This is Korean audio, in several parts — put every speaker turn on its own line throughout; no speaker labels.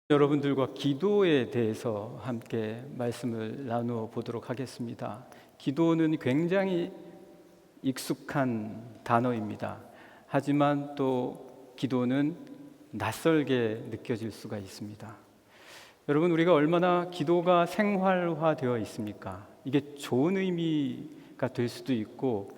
여러분들과 기도에 대해서 함께 말씀을 나누어 보도록 하겠습니다. 기도는 굉장히 익숙한 단어입니다. 하지만 또 기도는 낯설게 느껴질 수가 있습니다. 여러분, 우리가 얼마나 기도가 생활화되어 있습니까? 이게 좋은 의미가 될 수도 있고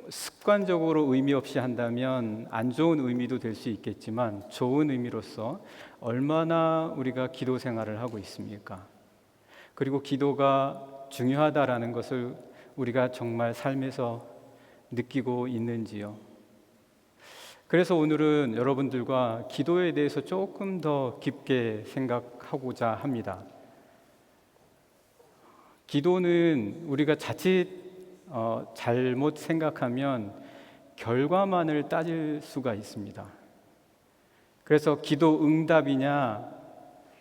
습관적으로 의미 없이 한다면 안 좋은 의미도 될 수 있겠지만, 좋은 의미로서 얼마나 우리가 기도 생활을 하고 있습니까? 그리고 기도가 중요하다라는 것을 우리가 정말 삶에서 느끼고 있는지요? 그래서 오늘은 여러분들과 기도에 대해서 조금 더 깊게 생각하고자 합니다. 기도는 우리가 자칫 잘못 생각하면 결과만을 따질 수가 있습니다. 그래서 기도 응답이냐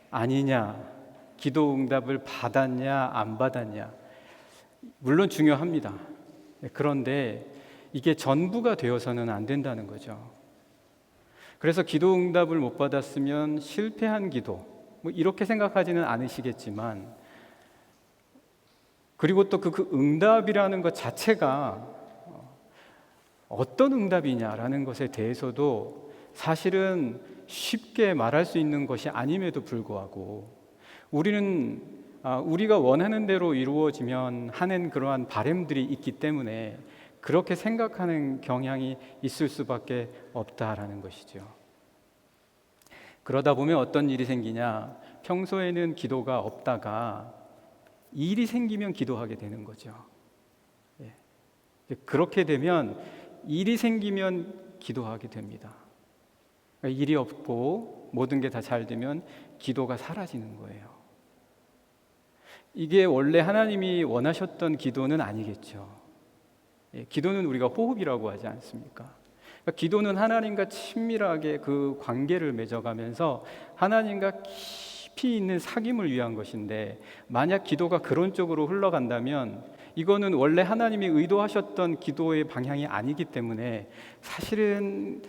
아니냐, 기도 응답을 받았냐 안 받았냐, 물론 중요합니다. 그런데 이게 전부가 되어서는 안 된다는 거죠. 그래서 기도 응답을 못 받았으면 실패한 기도, 이렇게 생각하지는 않으시겠지만, 그리고 또 그 응답이라는 것 자체가 어떤 응답이냐라는 것에 대해서도 사실은 쉽게 말할 수 있는 것이 아님에도 불구하고, 우리는 우리가 원하는 대로 이루어지면 하는 그러한 바램들이 있기 때문에 그렇게 생각하는 경향이 있을 수밖에 없다라는 것이죠. 그러다 보면 어떤 일이 생기냐, 평소에는 기도가 없다가 일이 생기면 기도하게 되는 거죠. 그렇게 되면 일이 생기면 기도하게 됩니다. 일이 없고 모든 게 다 잘 되면 기도가 사라지는 거예요. 이게 원래 하나님이 원하셨던 기도는 아니겠죠. 기도는 우리가 호흡이라고 하지 않습니까? 기도는 하나님과 친밀하게 그 관계를 맺어가면서 하나님과 깊이 있는 사귐을 위한 것인데, 만약 기도가 그런 쪽으로 흘러간다면 이거는 원래 하나님이 의도하셨던 기도의 방향이 아니기 때문에, 사실은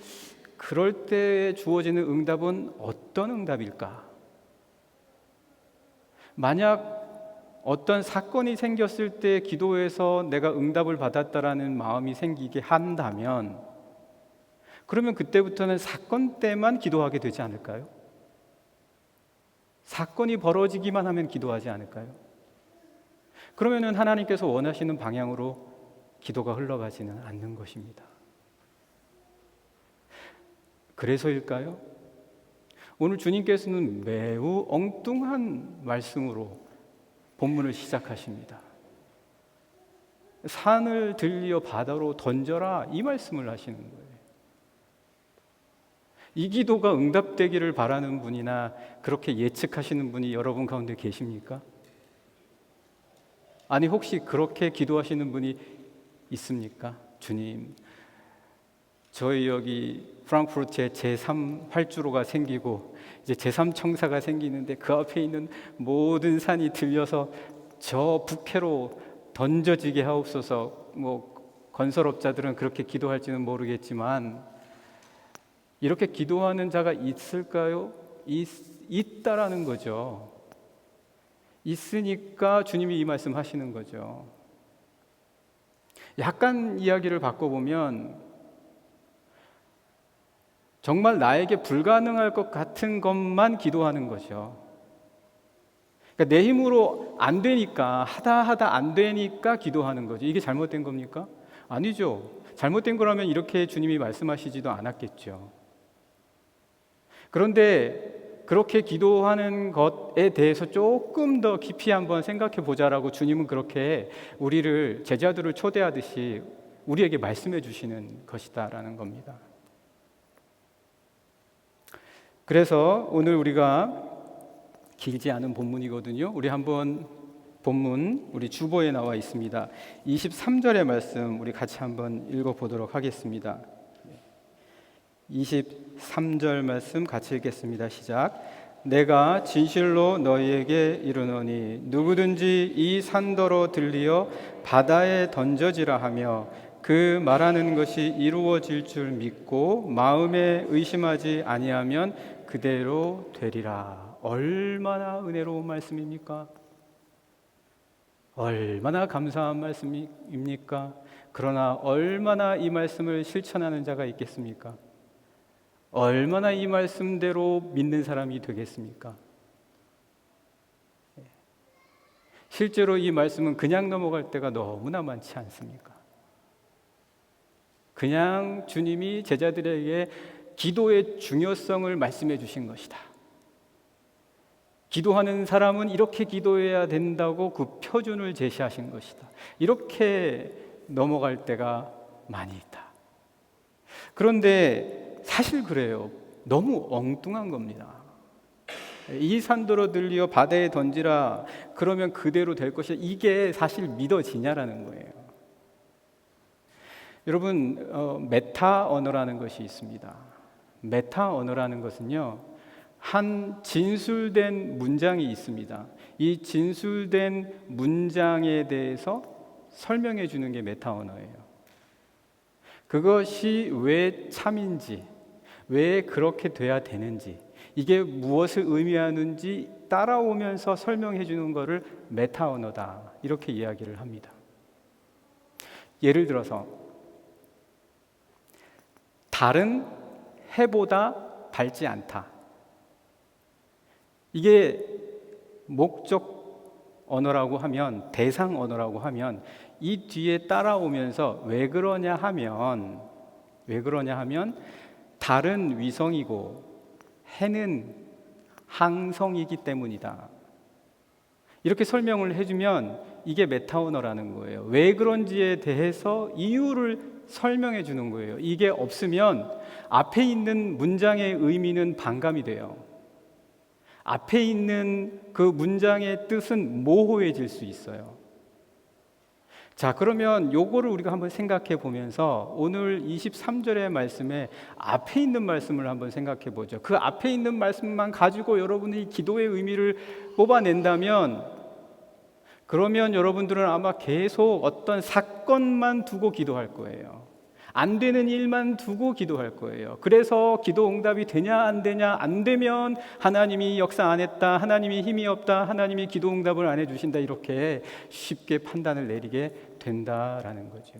그럴 때 주어지는 응답은 어떤 응답일까? 만약 어떤 사건이 생겼을 때 기도해서 내가 응답을 받았다라는 마음이 생기게 한다면, 그러면 그때부터는 사건 때만 기도하게 되지 않을까요? 사건이 벌어지기만 하면 기도하지 않을까요? 그러면은 하나님께서 원하시는 방향으로 기도가 흘러가지는 않는 것입니다. 그래서일까요? 오늘 주님께서는 매우 엉뚱한 말씀으로 본문을 시작하십니다. 산을 들려 바다로 던져라, 이 말씀을 하시는 거예요. 이 기도가 응답되기를 바라는 분이나 그렇게 예측하시는 분이 여러분 가운데 계십니까? 아니, 혹시 그렇게 기도하시는 분이 있습니까? 주님, 저희 여기 프랑크푸르트에 제3활주로가 생기고 이제 제3청사가 생기는데 그 앞에 있는 모든 산이 들려서 저 북해로 던져지게 하옵소서. 건설업자들은 그렇게 기도할지는 모르겠지만, 이렇게 기도하는 자가 있을까요? 있다라는 거죠. 있으니까 주님이 이 말씀 하시는 거죠. 약간 이야기를 바꿔보면, 정말 나에게 불가능할 것 같은 것만 기도하는 거죠. 그러니까 내 힘으로 안 되니까, 하다 안 되니까 기도하는 거죠. 이게 잘못된 겁니까? 아니죠. 잘못된 거라면 이렇게 주님이 말씀하시지도 않았겠죠. 그런데 그렇게 기도하는 것에 대해서 조금 더 깊이 한번 생각해 보자라고 주님은 그렇게 우리를, 제자들을 초대하듯이 우리에게 말씀해 주시는 것이다라는 겁니다. 그래서 오늘 우리가 길지 않은 본문이거든요. 우리 한번 본문, 우리 주보에 나와 있습니다. 23절의 말씀 우리 같이 한번 읽어보도록 하겠습니다. 23절 말씀 같이 읽겠습니다. 시작. 내가 진실로 너희에게 이르노니 누구든지 이 산더러 들리어 바다에 던져지라 하며 그 말하는 것이 이루어질 줄 믿고 마음에 의심하지 아니하면 그대로 되리라. 얼마나 은혜로운 말씀입니까? 얼마나 감사한 말씀입니까? 그러나 얼마나 이 말씀을 실천하는 자가 있겠습니까? 얼마나 이 말씀대로 믿는 사람이 되겠습니까? 실제로 이 말씀은 그냥 넘어갈 때가 너무나 많지 않습니까? 그냥 주님이 제자들에게 기도의 중요성을 말씀해 주신 것이다. 기도하는 사람은 이렇게 기도해야 된다고 그 표준을 제시하신 것이다. 이렇게 넘어갈 때가 많이 있다. 그런데 사실 그래요. 너무 엉뚱한 겁니다. 이 산더러 들리어 바다에 던지라 그러면 그대로 될 것이다. 이게 사실 믿어지냐라는 거예요. 여러분, 메타 언어라는 것이 있습니다. 메타 언어라는 것은요, 한 진술된 문장이 있습니다. 이 진술된 문장에 대해서 설명해 주는 게 메타 언어예요. 그것이 왜 참인지, 왜 그렇게 돼야 되는지, 이게 무엇을 의미하는지 따라오면서 설명해 주는 것을 메타 언어다, 이렇게 이야기를 합니다. 예를 들어서 달은 해보다 밝지 않다. 이게 목적 언어라고 하면, 대상 언어라고 하면 이 뒤에 따라오면서 왜 그러냐 하면 달은 위성이고 해는 항성이기 때문이다. 이렇게 설명을 해주면 이게 메타 언어라는 거예요. 왜 그런지에 대해서 이유를 설명해 주는 거예요. 이게 없으면 앞에 있는 문장의 의미는 반감이 돼요. 앞에 있는 그 문장의 뜻은 모호해질 수 있어요. 자, 그러면 요거를 우리가 한번 생각해 보면서 오늘 23절의 말씀에 앞에 있는 말씀을 한번 생각해 보죠. 그 앞에 있는 말씀만 가지고 여러분이 기도의 의미를 뽑아낸다면, 그러면 여러분들은 아마 계속 어떤 사건만 두고 기도할 거예요. 안 되는 일만 두고 기도할 거예요. 그래서 기도 응답이 되냐 안 되냐, 안 되면 하나님이 역사 안 했다, 하나님이 힘이 없다, 하나님이 기도 응답을 안 해주신다, 이렇게 쉽게 판단을 내리게 된다라는 거죠.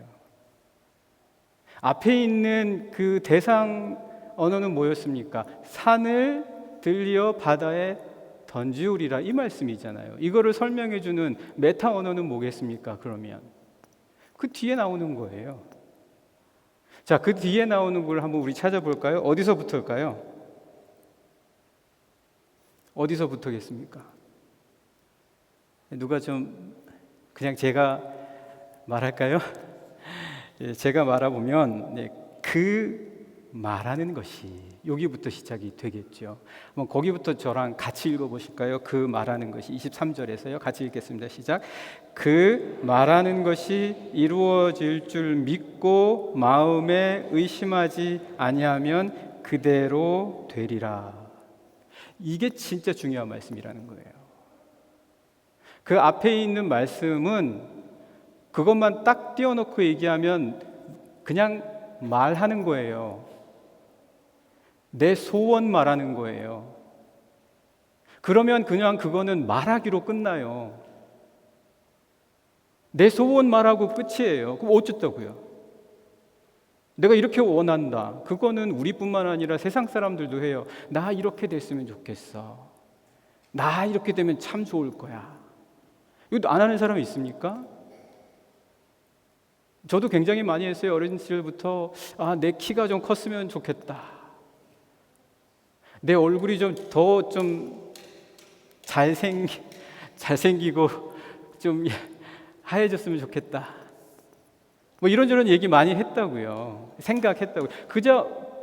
앞에 있는 그 대상 언어는 뭐였습니까? 산을 들리어 바다에 던지우리라, 이 말씀이잖아요. 이거를 설명해 주는 메타 언어는 뭐겠습니까? 그러면 그 뒤에 나오는 거예요. 자, 그 뒤에 나오는 걸 한번 우리 찾아볼까요? 어디서부터일까요? 어디서부터겠습니까? 누가 좀 그냥 제가 말할까요? 제가 말해보면 그 말하는 것이 여기부터 시작이 되겠죠. 한번 거기부터 저랑 같이 읽어보실까요? 그 말하는 것이 23절에서요. 같이 읽겠습니다. 시작. 그 말하는 것이 이루어질 줄 믿고 마음에 의심하지 아니하면 그대로 되리라. 이게 진짜 중요한 말씀이라는 거예요. 그 앞에 있는 말씀은 그것만 딱 띄워놓고 얘기하면 그냥 말하는 거예요. 내 소원 말하는 거예요. 그러면 그냥 그거는 말하기로 끝나요. 내 소원 말하고 끝이에요. 그럼 어쩌다고요? 내가 이렇게 원한다. 그거는 우리뿐만 아니라 세상 사람들도 해요. 나 이렇게 됐으면 좋겠어. 나 이렇게 되면 참 좋을 거야. 이거 안 하는 사람이 있습니까? 저도 굉장히 많이 했어요. 어린 시절부터 내 키가 좀 컸으면 좋겠다. 내 얼굴이 더 잘생기고 좀 하얘졌으면 좋겠다. 뭐 이런저런 얘기 많이 했다고요. 생각했다고요.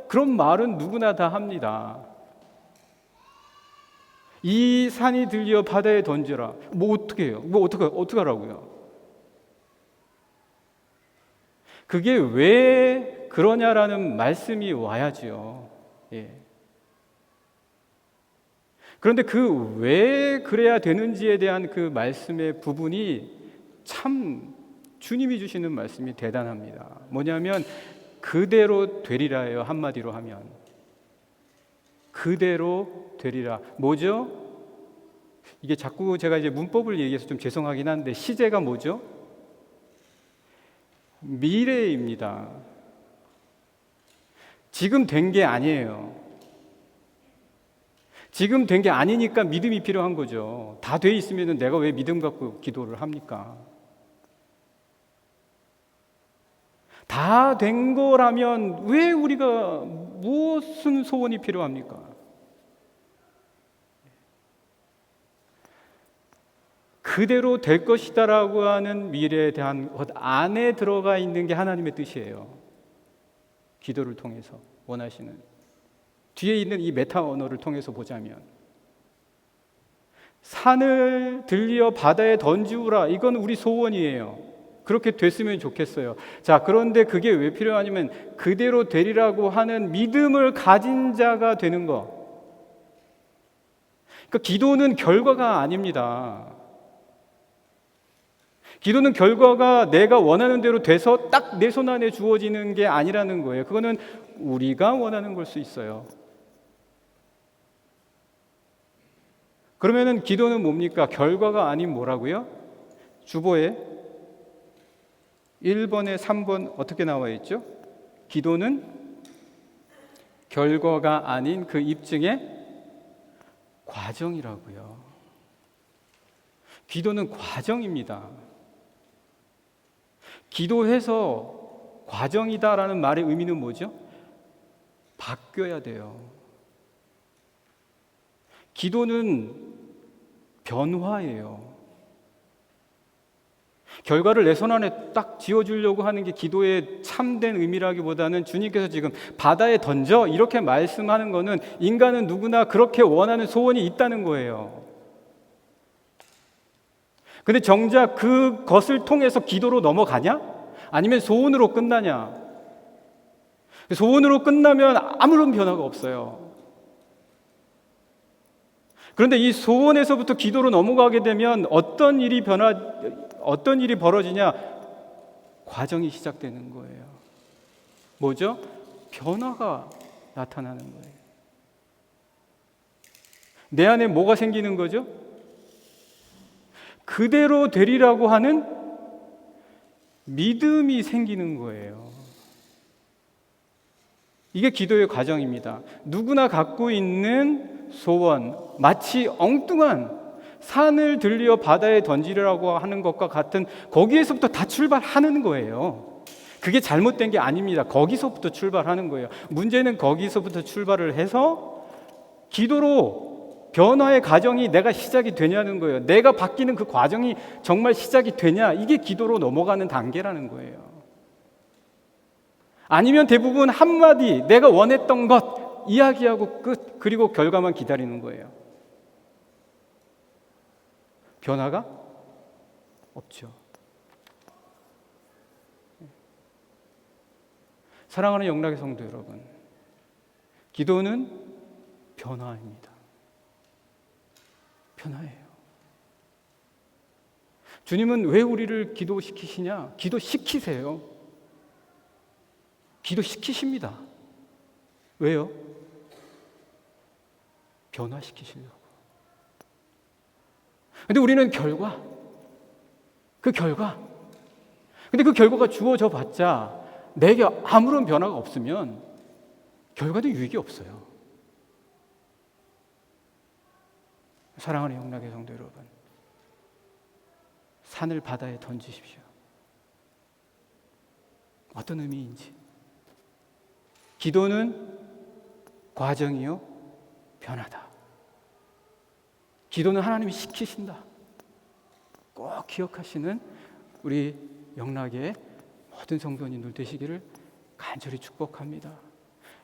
그런 말은 누구나 다 합니다. 이 산이 들려 바다에 던져라. 뭐 어떻게 해요? 어떻게 하라고요? 그게 왜 그러냐라는 말씀이 와야지요. 예. 그런데 그 왜 그래야 되는지에 대한 그 말씀의 부분이 참 주님이 주시는 말씀이 대단합니다. 뭐냐면 그대로 되리라예요. 한마디로 하면 그대로 되리라. 뭐죠? 이게 자꾸 제가 이제 문법을 얘기해서 좀 죄송하긴 한데 시제가 뭐죠? 미래입니다. 지금 된 게 아니에요. 지금 된 게 아니니까 믿음이 필요한 거죠. 다 돼 있으면 내가 왜 믿음 갖고 기도를 합니까? 다 된 거라면 왜 우리가 무슨 소원이 필요합니까? 그대로 될 것이다라고 하는 미래에 대한 것 안에 들어가 있는 게 하나님의 뜻이에요. 기도를 통해서 원하시는 뒤에 있는 이 메타 언어를 통해서 보자면 산을 들리어 바다에 던지우라. 이건 우리 소원이에요. 그렇게 됐으면 좋겠어요. 자, 그런데 그게 왜 필요하냐면 그대로 되리라고 하는 믿음을 가진 자가 되는 거. 그러니까 기도는 결과가 아닙니다. 기도는 결과가 내가 원하는 대로 돼서 딱 내 손 안에 주어지는 게 아니라는 거예요. 그거는 우리가 원하는 걸 수 있어요. 그러면은 기도는 뭡니까? 결과가 아닌 뭐라고요? 주보에 1번에 3번 어떻게 나와 있죠? 기도는 결과가 아닌 그 입증의 과정이라고요. 기도는 과정입니다. 기도해서 과정이다라는 말의 의미는 뭐죠? 바뀌어야 돼요. 기도는 변화예요. 결과를 내 손 안에 딱 쥐어주려고 하는 게 기도의 참된 의미라기보다는 주님께서 지금 바다에 던져 이렇게 말씀하는 거는 인간은 누구나 그렇게 원하는 소원이 있다는 거예요. 근데 정작 그것을 통해서 기도로 넘어가냐? 아니면 소원으로 끝나냐? 소원으로 끝나면 아무런 변화가 없어요. 그런데 이 소원에서부터 기도로 넘어가게 되면 어떤 일이 벌어지냐? 과정이 시작되는 거예요. 뭐죠? 변화가 나타나는 거예요. 내 안에 뭐가 생기는 거죠? 그대로 되리라고 하는 믿음이 생기는 거예요. 이게 기도의 과정입니다. 누구나 갖고 있는 소원, 마치 엉뚱한 산을 들리어 바다에 던지려고 하는 것과 같은 거기에서부터 다 출발하는 거예요. 그게 잘못된 게 아닙니다. 거기서부터 출발하는 거예요. 문제는 거기서부터 출발을 해서 기도로 변화의 과정이 내가 시작이 되냐는 거예요. 내가 바뀌는 그 과정이 정말 시작이 되냐? 이게 기도로 넘어가는 단계라는 거예요. 아니면 대부분 한마디 내가 원했던 것 이야기하고 끝, 그리고 결과만 기다리는 거예요. 변화가 없죠. 사랑하는 영락의 성도 여러분, 기도는 변화입니다. 변화예요. 주님은 왜 우리를 기도시키시냐? 기도시키세요. 기도시키십니다. 왜요? 변화시키시려고. 근데 우리는 근데 그 결과가 주어져 봤자 내게 아무런 변화가 없으면 결과도 유익이 없어요. 사랑하는 영락의 성도 여러분, 산을 바다에 던지십시오. 어떤 의미인지. 기도는 과정이요, 변화다. 기도는 하나님이 시키신다. 꼭 기억하시는 우리 영락의 모든 성도님들 되시기를 간절히 축복합니다.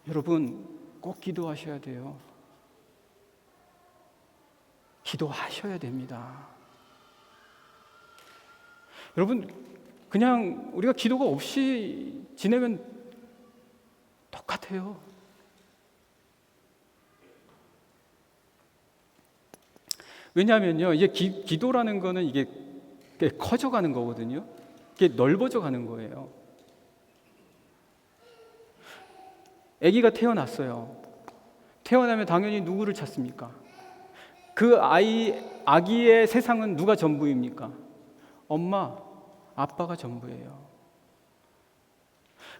여러분 꼭 기도하셔야 돼요. 기도하셔야 됩니다. 여러분 그냥 우리가 기도가 없이 지내면 똑같아요. 왜냐하면요, 이게 기도라는 거는 이게 커져가는 거거든요. 이게 넓어져 가는 거예요. 아기가 태어났어요. 태어나면 당연히 누구를 찾습니까? 그 아기의 세상은 누가 전부입니까? 엄마, 아빠가 전부예요.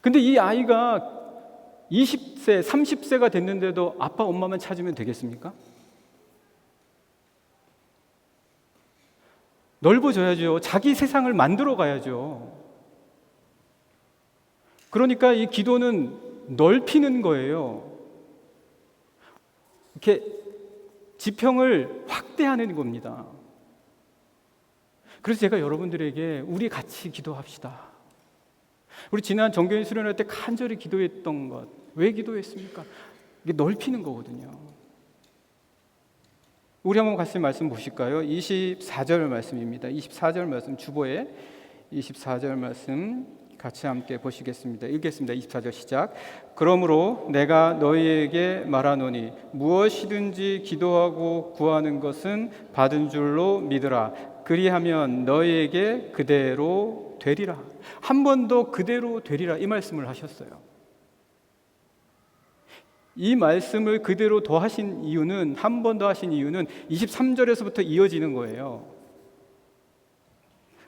근데 이 아이가 20세, 30세가 됐는데도 아빠, 엄마만 찾으면 되겠습니까? 넓어져야죠. 자기 세상을 만들어 가야죠. 그러니까 이 기도는 넓히는 거예요. 이렇게 지평을 확대하는 겁니다. 그래서 제가 여러분들에게 우리 같이 기도합시다. 우리 지난 정교인 수련회 때 간절히 기도했던 것, 왜 기도했습니까? 이게 넓히는 거거든요. 우리 한번 같이 말씀 보실까요? 24절 말씀입니다. 24절 말씀, 주보에 24절 말씀 같이 함께 보시겠습니다. 읽겠습니다. 24절 시작. 그러므로 내가 너희에게 말하노니 무엇이든지 기도하고 구하는 것은 받은 줄로 믿으라. 그리하면 너희에게 그대로 되리라. 한 번 더 그대로 되리라, 이 말씀을 하셨어요. 이 말씀을 그대로 더 하신 이유는, 한 번 더 하신 이유는 23절에서부터 이어지는 거예요.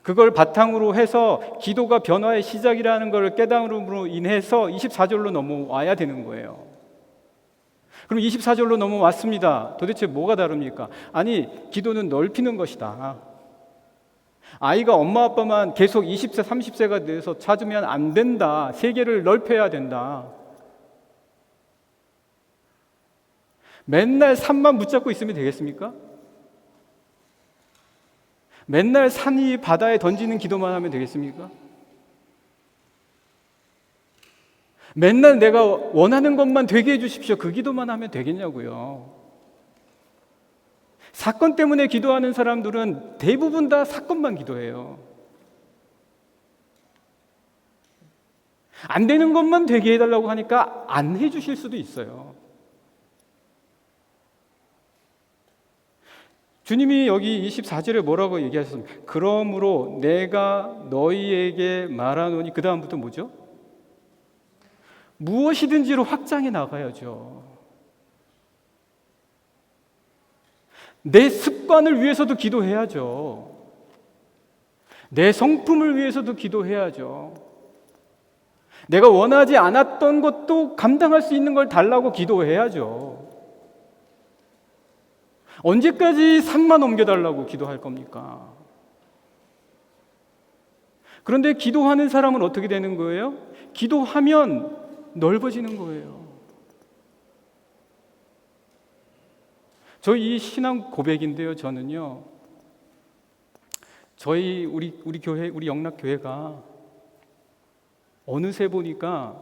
그걸 바탕으로 해서 기도가 변화의 시작이라는 걸 깨달음으로 인해서 24절로 넘어와야 되는 거예요. 그럼 24절로 넘어왔습니다. 도대체 뭐가 다릅니까? 아니, 기도는 넓히는 것이다. 아이가 엄마 아빠만 계속 20세, 30세가 돼서 찾으면 안 된다. 세계를 넓혀야 된다. 맨날 산만 붙잡고 있으면 되겠습니까? 맨날 산이 바다에 던지는 기도만 하면 되겠습니까? 맨날 내가 원하는 것만 되게 해주십시오, 그 기도만 하면 되겠냐고요. 사건 때문에 기도하는 사람들은 대부분 다 사건만 기도해요. 안 되는 것만 되게 해달라고 하니까 안 해주실 수도 있어요. 주님이 여기 24절에 뭐라고 얘기하셨습니까? 그러므로 내가 너희에게 말하노니, 그 다음부터 뭐죠? 무엇이든지로 확장해 나가야죠. 내 습관을 위해서도 기도해야죠. 내 성품을 위해서도 기도해야죠. 내가 원하지 않았던 것도 감당할 수 있는 걸 달라고 기도해야죠. 언제까지 산만 옮겨달라고 기도할 겁니까? 그런데 기도하는 사람은 어떻게 되는 거예요? 기도하면 넓어지는 거예요. 저희 이 신앙 고백인데요, 저는요, 우리 교회, 우리 영락교회가 어느새 보니까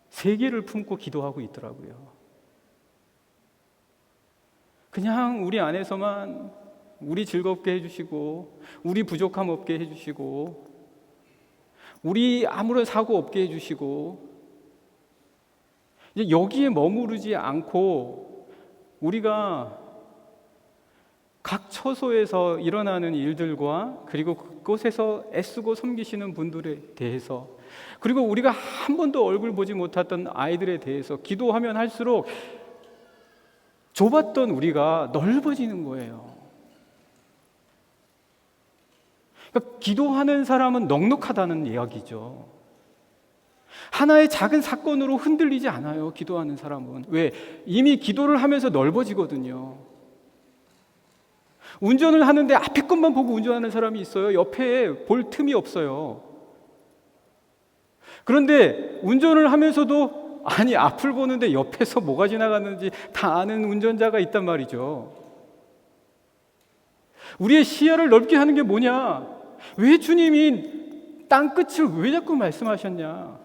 세계를 품고 기도하고 있더라고요. 그냥 우리 안에서만 우리 즐겁게 해주시고, 우리 부족함 없게 해주시고, 우리 아무런 사고 없게 해주시고, 이제 여기에 머무르지 않고 우리가 각 처소에서 일어나는 일들과, 그리고 그곳에서 애쓰고 섬기시는 분들에 대해서, 그리고 우리가 한 번도 얼굴 보지 못했던 아이들에 대해서 기도하면 할수록 좁았던 우리가 넓어지는 거예요. 그러니까 기도하는 사람은 넉넉하다는 이야기죠. 하나의 작은 사건으로 흔들리지 않아요, 기도하는 사람은. 왜? 이미 기도를 하면서 넓어지거든요. 운전을 하는데 앞에 것만 보고 운전하는 사람이 있어요. 옆에 볼 틈이 없어요. 그런데 운전을 하면서도 아니, 앞을 보는데 옆에서 뭐가 지나가는지 다 아는 운전자가 있단 말이죠. 우리의 시야를 넓게 하는 게 뭐냐? 왜 주님이 땅끝을 왜 자꾸 말씀하셨냐?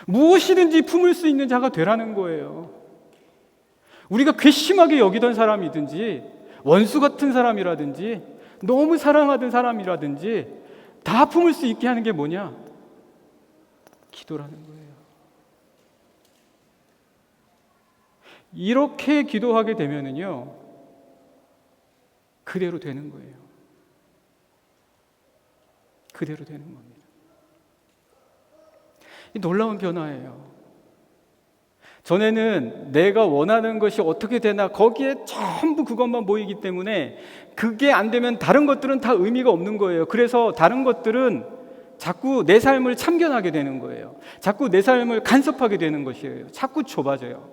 무엇이든지 품을 수 있는 자가 되라는 거예요. 우리가 괘씸하게 여기던 사람이든지, 원수 같은 사람이라든지, 너무 사랑하던 사람이라든지 다 품을 수 있게 하는 게 뭐냐? 기도라는 거예요. 이렇게 기도하게 되면은요, 그대로 되는 거예요. 그대로 되는 겁니다. 이 놀라운 변화예요. 전에는 내가 원하는 것이 어떻게 되나 거기에 전부 그것만 모이기 때문에 그게 안 되면 다른 것들은 다 의미가 없는 거예요. 그래서 다른 것들은 자꾸 내 삶을 참견하게 되는 거예요. 자꾸 내 삶을 간섭하게 되는 것이에요. 자꾸 좁아져요.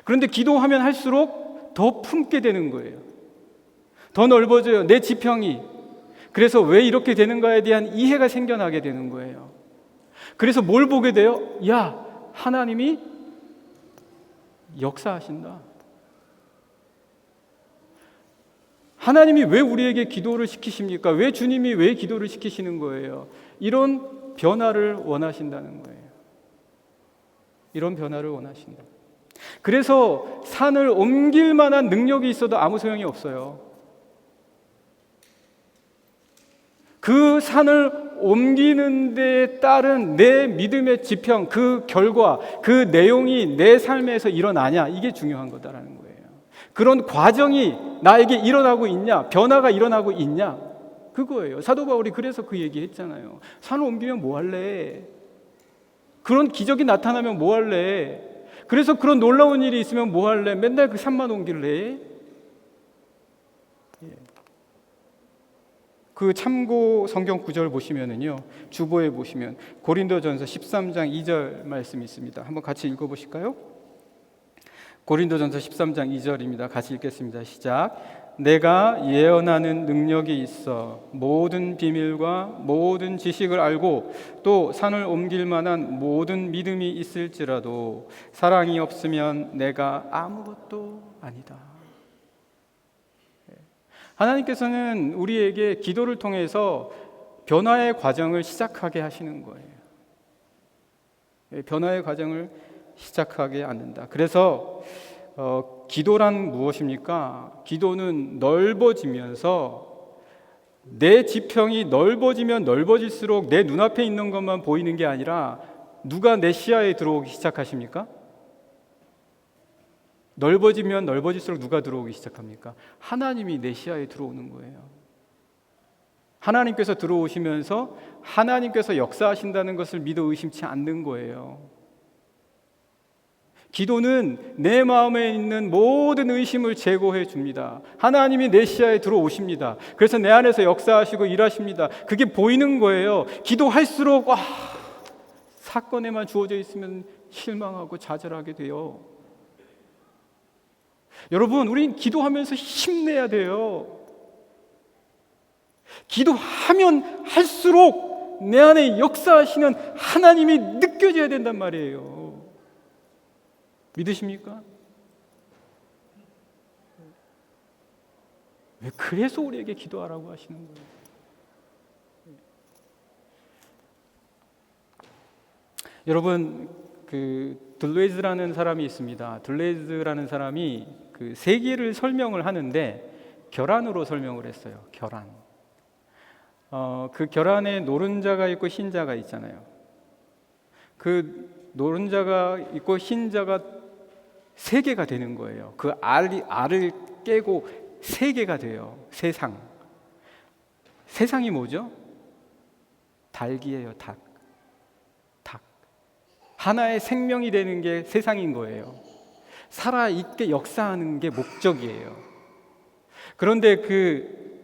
그런데 기도하면 할수록 더 품게 되는 거예요. 더 넓어져요. 내 지평이. 그래서 왜 이렇게 되는가에 대한 이해가 생겨나게 되는 거예요. 그래서 뭘 보게 돼요? 야, 하나님이 역사하신다. 하나님이 왜 우리에게 기도를 시키십니까? 왜 주님이 왜 기도를 시키시는 거예요? 이런 변화를 원하신다는 거예요. 이런 변화를 원하신다. 그래서 산을 옮길 만한 능력이 있어도 아무 소용이 없어요. 그 산을 옮기는 데에 따른 내 믿음의 지평, 그 결과, 그 내용이 내 삶에서 일어나냐, 이게 중요한 거다라는 거예요. 그런 과정이 나에게 일어나고 있냐, 변화가 일어나고 있냐, 그거예요. 사도 바울이 그래서 그 얘기 했잖아요. 산을 옮기면 뭐 할래? 그런 기적이 나타나면 뭐 할래? 그래서 그런 놀라운 일이 있으면 뭐 할래? 맨날 그 산만 옮길래? 그 참고 성경 구절 보시면은요, 주보에 보시면 고린도전서 13장 2절 말씀이 있습니다. 한번 같이 읽어보실까요? 고린도전서 13장 2절입니다. 같이 읽겠습니다. 시작. 내가 예언하는 능력이 있어 모든 비밀과 모든 지식을 알고 또 산을 옮길 만한 모든 믿음이 있을지라도 사랑이 없으면 내가 아무것도 아니다. 하나님께서는 우리에게 기도를 통해서 변화의 과정을 시작하게 하시는 거예요. 변화의 과정을 시작하게 않는다. 그래서 기도란 무엇입니까? 기도는 넓어지면서 내 지평이 넓어지면 넓어질수록 내 눈앞에 있는 것만 보이는 게 아니라 누가 내 시야에 들어오기 시작하십니까? 넓어지면 넓어질수록 누가 들어오기 시작합니까? 하나님이 내 시야에 들어오는 거예요. 하나님께서 들어오시면서 하나님께서 역사하신다는 것을 믿어 의심치 않는 거예요. 기도는 내 마음에 있는 모든 의심을 제거해 줍니다. 하나님이 내 시야에 들어오십니다. 그래서 내 안에서 역사하시고 일하십니다. 그게 보이는 거예요. 기도할수록 사건에만 주어져 있으면 실망하고 좌절하게 돼요. 여러분, 우린 기도하면서 힘내야 돼요. 기도하면 할수록 내 안에 역사하시는 하나님이 느껴져야 된단 말이에요. 믿으십니까? 왜 그래서 우리에게 기도하라고 하시는 거예요? 여러분, 들레즈라는 사람이 있습니다. 들레즈라는 사람이 그 세계를 설명을 하는데 결안으로 설명을 했어요. 결안. 그 결안에 노른자가 있고 흰자가 있잖아요. 그 노른자가 있고 흰자가 세 개가 되는 거예요. 그 알을 깨고 세 개가 돼요. 세상. 세상이 뭐죠? 닭이에요. 닭. 하나의 생명이 되는 게 세상인 거예요. 살아있게 역사하는 게 목적이에요. 그런데 그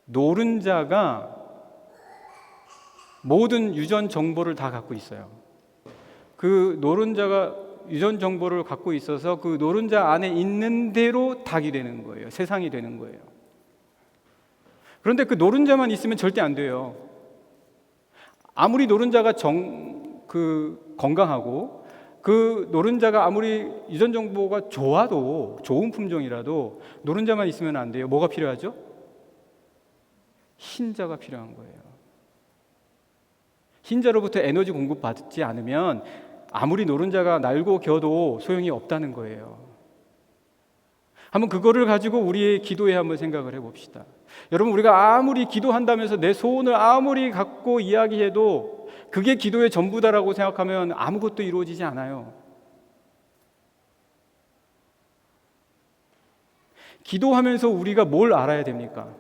노른자가 모든 유전 정보를 다 갖고 있어요. 그 노른자가 유전 정보를 갖고 있어서 그 노른자 안에 있는 대로 닭이 되는 거예요. 세상이 되는 거예요. 그런데 그 노른자만 있으면 절대 안 돼요. 아무리 노른자가 건강하고 그 노른자가 아무리 유전 정보가 좋아도 좋은 품종이라도 노른자만 있으면 안 돼요. 뭐가 필요하죠? 흰자가 필요한 거예요. 흰자로부터 에너지 공급받지 않으면 아무리 노른자가 날고 겨도 소용이 없다는 거예요. 한번 그거를 가지고 우리의 기도에 한번 생각을 해봅시다. 여러분, 우리가 아무리 기도한다면서 내 소원을 아무리 갖고 이야기해도 그게 기도의 전부다라고 생각하면 아무것도 이루어지지 않아요. 기도하면서 우리가 뭘 알아야 됩니까?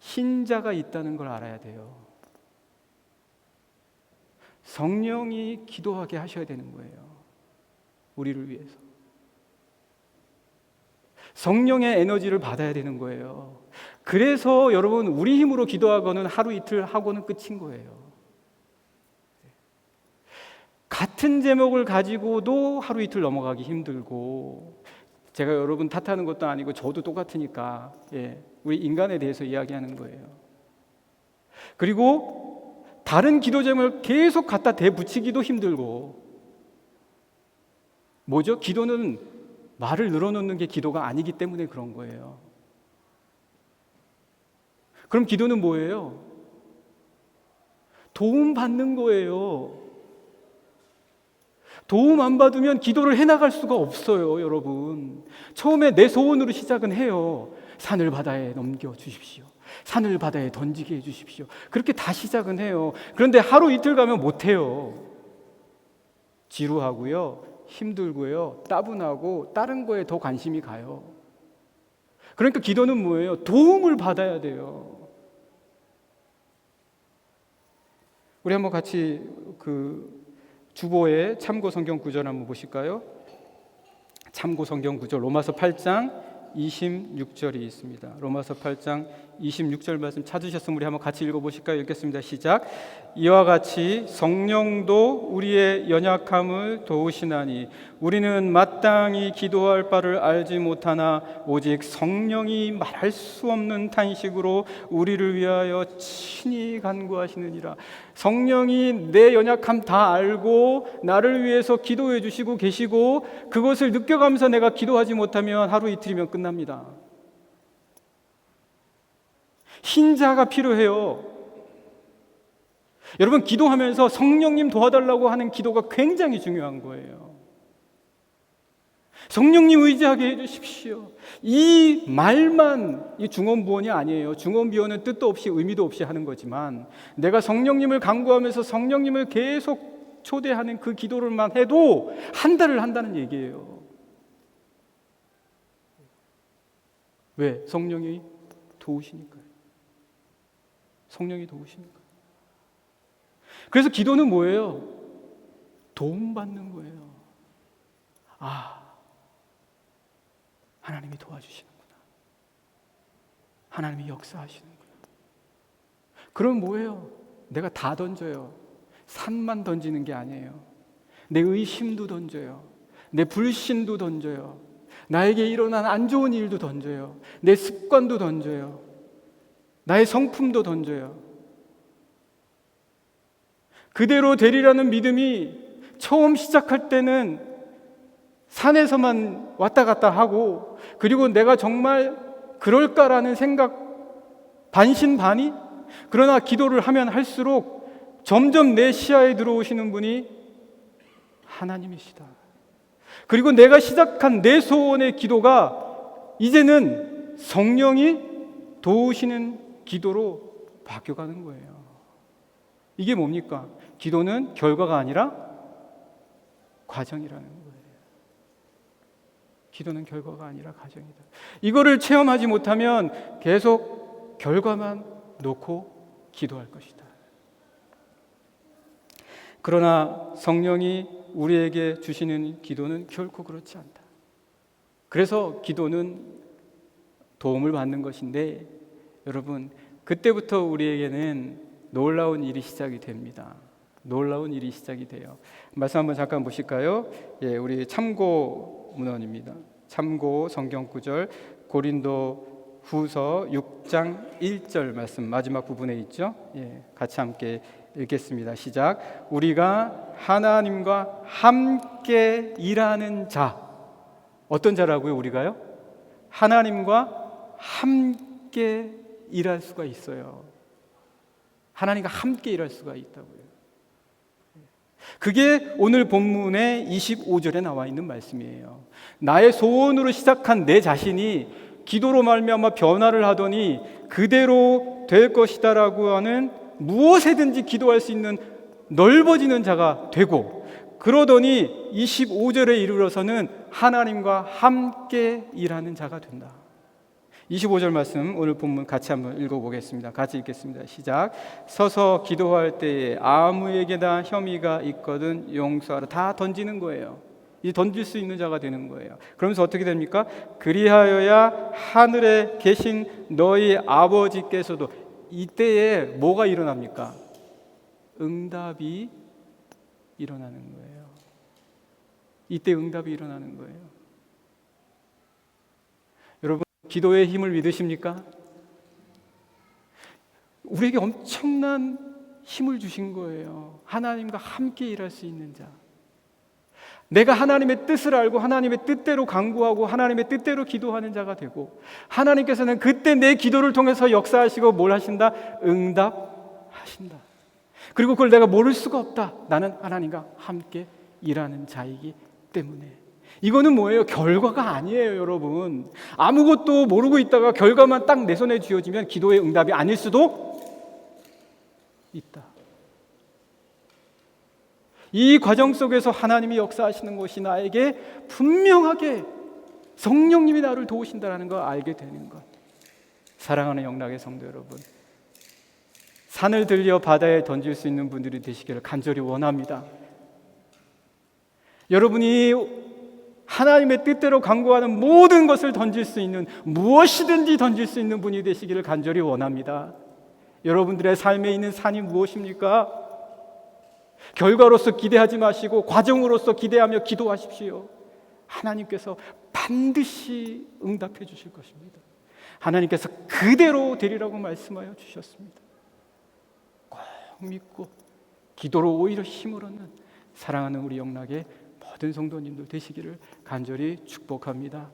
흰자가 있다는 걸 알아야 돼요. 성령이 기도하게 하셔야 되는 거예요. 우리를 위해서. 성령의 에너지를 받아야 되는 거예요. 그래서 여러분, 우리 힘으로 기도하고는 하루 이틀 하고는 끝인 거예요. 같은 제목을 가지고도 하루 이틀 넘어가기 힘들고, 제가 여러분 탓하는 것도 아니고 저도 똑같으니까 우리 인간에 대해서 이야기하는 거예요. 그리고 다른 기도 제목을 계속 갖다 대붙이기도 힘들고, 뭐죠? 기도는 말을 늘어놓는 게 기도가 아니기 때문에 그런 거예요. 그럼 기도는 뭐예요? 도움 받는 거예요. 도움 안 받으면 기도를 해나갈 수가 없어요, 여러분. 처음에 내 소원으로 시작은 해요. 산을 바다에 넘겨주십시오. 산을 바다에 던지게 해주십시오. 그렇게 다 시작은 해요. 그런데 하루 이틀 가면 못해요. 지루하고요, 힘들고요, 따분하고 다른 거에 더 관심이 가요. 그러니까 기도는 뭐예요? 도움을 받아야 돼요. 우리 한번 같이 주보의 참고 성경 구절 한번 보실까요? 참고 성경 구절 로마서 8장 26절이 있습니다. 로마서 8장 26절 말씀 찾으셨으면 우리 한번 같이 읽어보실까요? 읽겠습니다. 시작. 이와 같이 성령도 우리의 연약함을 도우시나니 우리는 마땅히 기도할 바를 알지 못하나 오직 성령이 말할 수 없는 탄식으로 우리를 위하여 친히 간구하시느니라. 성령이 내 연약함 다 알고 나를 위해서 기도해 주시고 계시고, 그것을 느껴가면서 내가 기도하지 못하면 하루 이틀이면 끝납니다. 흰자가 필요해요. 여러분, 기도하면서 성령님 도와달라고 하는 기도가 굉장히 중요한 거예요. 성령님 의지하게 해주십시오. 이 말만 이 중언부언이 아니에요. 중언부언은 뜻도 없이 의미도 없이 하는 거지만, 내가 성령님을 간구하면서 성령님을 계속 초대하는 그 기도를만 해도 한 달을 한다는 얘기예요. 왜? 성령이 도우시니까요. 성령이 도우시니까. 그래서 기도는 뭐예요? 도움받는 거예요. 하나님이 도와주시는구나. 하나님이 역사하시는구나. 그럼 뭐예요? 내가 다 던져요. 산만 던지는 게 아니에요. 내 의심도 던져요. 내 불신도 던져요. 나에게 일어난 안 좋은 일도 던져요. 내 습관도 던져요. 나의 성품도 던져요. 그대로 되리라는 믿음이 처음 시작할 때는 산에서만 왔다 갔다 하고, 그리고 내가 정말 그럴까라는 생각 반신반의. 그러나 기도를 하면 할수록 점점 내 시야에 들어오시는 분이 하나님이시다. 그리고 내가 시작한 내 소원의 기도가 이제는 성령이 도우시는 기도로 바뀌어가는 거예요. 이게 뭡니까? 기도는 결과가 아니라 과정이라는 거예요. 기도는 결과가 아니라 과정이다. 이거를 체험하지 못하면 계속 결과만 놓고 기도할 것이다. 그러나 성령이 우리에게 주시는 기도는 결코 그렇지 않다. 그래서 기도는 도움을 받는 것인데, 여러분, 그때부터 우리에게는 놀라운 일이 시작이 됩니다. 놀라운 일이 시작이 돼요. 말씀 한번 잠깐 보실까요? 우리 참고 문헌입니다. 참고 성경 구절 고린도 후서 6장 1절 말씀 마지막 부분에 있죠. 같이 함께 읽겠습니다. 시작. 우리가 하나님과 함께 일하는 자. 어떤 자라고요? 우리가요? 하나님과 함께 일할 수가 있어요. 하나님과 함께 일할 수가 있다고요. 그게 오늘 본문의 25절에 나와 있는 말씀이에요. 나의 소원으로 시작한 내 자신이 기도로 말미암아 변화를 하더니 그대로 될 것이다라고 하는, 무엇에든지 기도할 수 있는 넓어지는 자가 되고, 그러더니 25절에 이르러서는 하나님과 함께 일하는 자가 된다. 25절 말씀 오늘 본문 같이 한번 읽어보겠습니다. 같이 읽겠습니다. 시작. 서서 기도할 때에 아무에게나 혐의가 있거든 용서하라. 다 던지는 거예요. 이 던질 수 있는 자가 되는 거예요. 그러면서 어떻게 됩니까? 그리하여야 하늘에 계신 너희 아버지께서도, 이때에 뭐가 일어납니까? 응답이 일어나는 거예요. 이때 응답이 일어나는 거예요. 여러분, 기도의 힘을 믿으십니까? 우리에게 엄청난 힘을 주신 거예요. 하나님과 함께 일할 수 있는 자. 내가 하나님의 뜻을 알고 하나님의 뜻대로 간구하고 하나님의 뜻대로 기도하는 자가 되고, 하나님께서는 그때 내 기도를 통해서 역사하시고 뭘 하신다? 응답하신다. 그리고 그걸 내가 모를 수가 없다. 나는 하나님과 함께 일하는 자이기 때문에. 이거는 뭐예요? 결과가 아니에요, 여러분. 아무것도 모르고 있다가 결과만 딱 내 손에 쥐어지면 기도의 응답이 아닐 수도 있다. 이 과정 속에서 하나님이 역사하시는 것이 나에게 분명하게 성령님이 나를 도우신다는 걸 알게 되는 것. 사랑하는 영락의 성도 여러분, 산을 들려 바다에 던질 수 있는 분들이 되시기를 간절히 원합니다. 여러분이 하나님의 뜻대로 간구하는 모든 것을 던질 수 있는, 무엇이든지 던질 수 있는 분이 되시기를 간절히 원합니다. 여러분들의 삶에 있는 산이 무엇입니까? 결과로서 기대하지 마시고 과정으로서 기대하며 기도하십시오. 하나님께서 반드시 응답해 주실 것입니다. 하나님께서 그대로 되리라고 말씀하여 주셨습니다. 꼭 믿고 기도로 오히려 힘을 얻는 사랑하는 우리 영락의 모든 성도님들 되시기를 간절히 축복합니다.